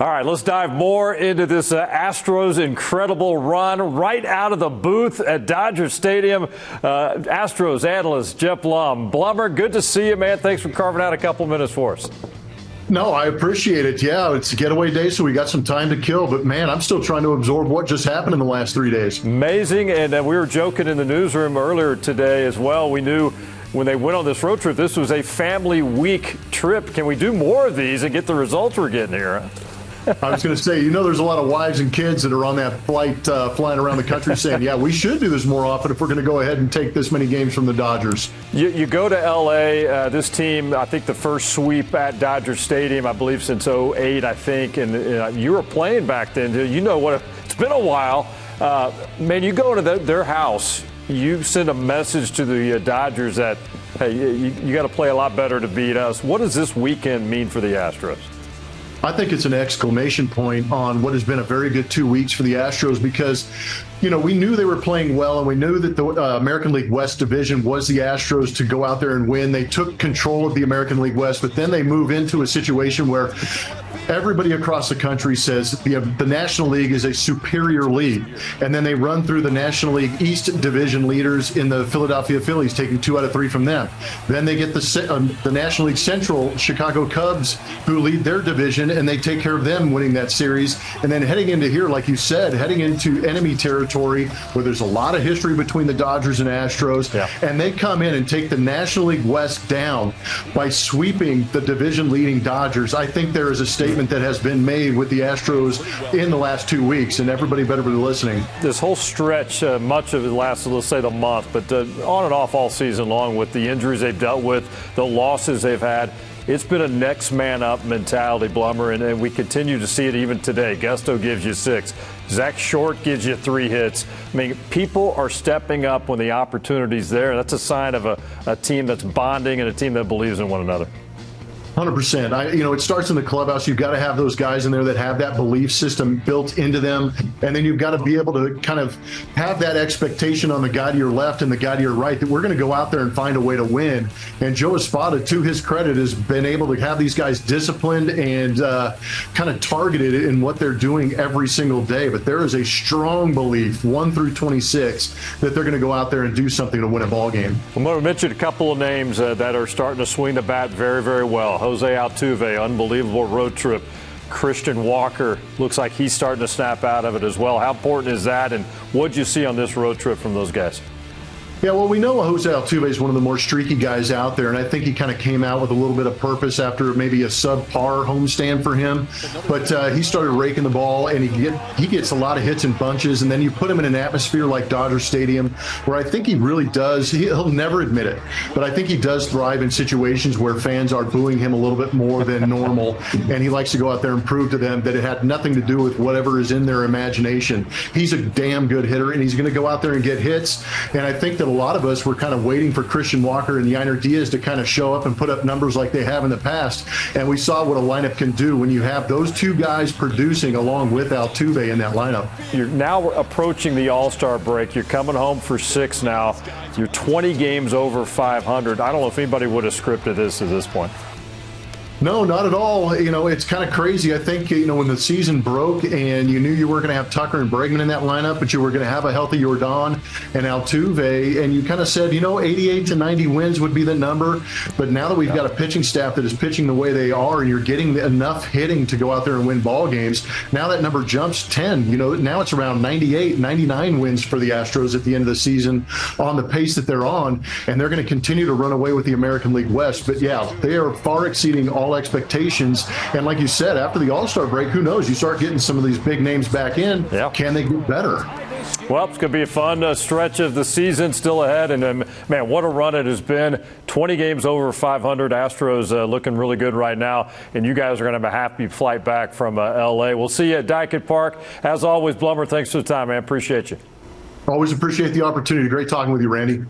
All right, let's dive more into this Astros incredible run right out of the booth at Dodger Stadium. Astros analyst Geoff Blum. Blummer, good to see you, man. Thanks for carving out a couple minutes for us. No, I appreciate it. Yeah, it's a getaway day, so we got some time to kill. But, man, I'm still trying to absorb what just happened in the last 3 days. Amazing. And we were joking in the newsroom earlier today as well. We knew when they went on this road trip, this was a family week trip. Can we do more of these and get the results we're getting here? I was going to say, there's a lot of wives and kids that are on that flight flying around the country saying, yeah, we should do this more often if we're going to go ahead and take this many games from the Dodgers. You go to L.A., this team, I think the first sweep at Dodger Stadium, I believe since 2008, I think, and you were playing back then. You know what? It's been a while. Man, you go to their house, you send a message to the Dodgers that, hey, you got to play a lot better to beat us. What does this weekend mean for the Astros? I think it's an exclamation point on what has been a very good 2 weeks for the Astros because, we knew they were playing well and we knew that the American League West division was the Astros to go out there and win. They took control of the American League West, but then they move into a situation where everybody across the country says the National League is a superior league. And then they run through the National League East division leaders in the Philadelphia Phillies, taking 2 out of 3 from them. Then they get the National League Central Chicago Cubs, who lead their division, and they take care of them, winning that series. And then heading into here, like you said, heading into enemy territory where there's a lot of history between the Dodgers and Astros. Yeah. And they come in and take the National League West down by sweeping the division-leading Dodgers. I think there is a statement that has been made with the Astros in the last 2 weeks, and everybody better be listening. This whole stretch, much of it lasted, let's say, the month, but on and off all season long with the injuries they've dealt with, the losses they've had. It's been a next man up mentality, Blummer, and we continue to see it even today. Gusto gives you 6. Zach Short gives you 3 hits. I mean, people are stepping up when the opportunity's there. That's a sign of a team that's bonding and a team that believes in one another. 100%. It starts in the clubhouse. You've got to have those guys in there that have that belief system built into them. And then you've got to be able to kind of have that expectation on the guy to your left and the guy to your right that we're going to go out there and find a way to win. And Joe Espada, to his credit, has been able to have these guys disciplined and kind of targeted in what they're doing every single day. But there is a strong belief, 1 through 26, that they're going to go out there and do something to win a ball game. I'm going to mention a couple of names that are starting to swing the bat very, very well. Jose Altuve, unbelievable road trip. Christian Walker looks like he's starting to snap out of it as well. How important is that, and what did you see on this road trip from those guys? Yeah, well, we know Jose Altuve is one of the more streaky guys out there, and I think he kind of came out with a little bit of purpose after maybe a subpar homestand for him. But he started raking the ball, and he gets a lot of hits in bunches, and then you put him in an atmosphere like Dodger Stadium, where I think he really does. He'll never admit it, but I think he does thrive in situations where fans are booing him a little bit more than normal, and he likes to go out there and prove to them that it had nothing to do with whatever is in their imagination. He's a damn good hitter, and he's going to go out there and get hits, and I think that a lot of us were kind of waiting for Christian Walker and Yainer Diaz to kind of show up and put up numbers like they have in the past. And we saw what a lineup can do when you have those 2 guys producing along with Altuve in that lineup. You're now approaching the All-Star break. You're coming home for 6 now. You're 20 games over 500. I don't know if anybody would have scripted this at this point. No, not at all. It's kind of crazy. I think, when the season broke and you knew you were going to have Tucker and Bregman in that lineup, but you were going to have a healthy Yordan and Altuve, and you kind of said, 88 to 90 wins would be the number. But now that we've got a pitching staff that is pitching the way they are and you're getting enough hitting to go out there and win ball games, now that number jumps 10. Now it's around 98, 99 wins for the Astros at the end of the season on the pace that they're on, and they're going to continue to run away with the American League West. But, yeah, they are far exceeding all expectations. And like you said, after the All-Star break, who knows? You start getting some of these big names back in. Yeah. Can they get better? Well, it's going to be a fun stretch of the season still ahead. And, man, what a run it has been. 20 games over 500. Astros looking really good right now. And you guys are going to have a happy flight back from L.A. We'll see you at Dyke Park. As always, Blummer, thanks for the time, man. Appreciate you. Always appreciate the opportunity. Great talking with you, Randy.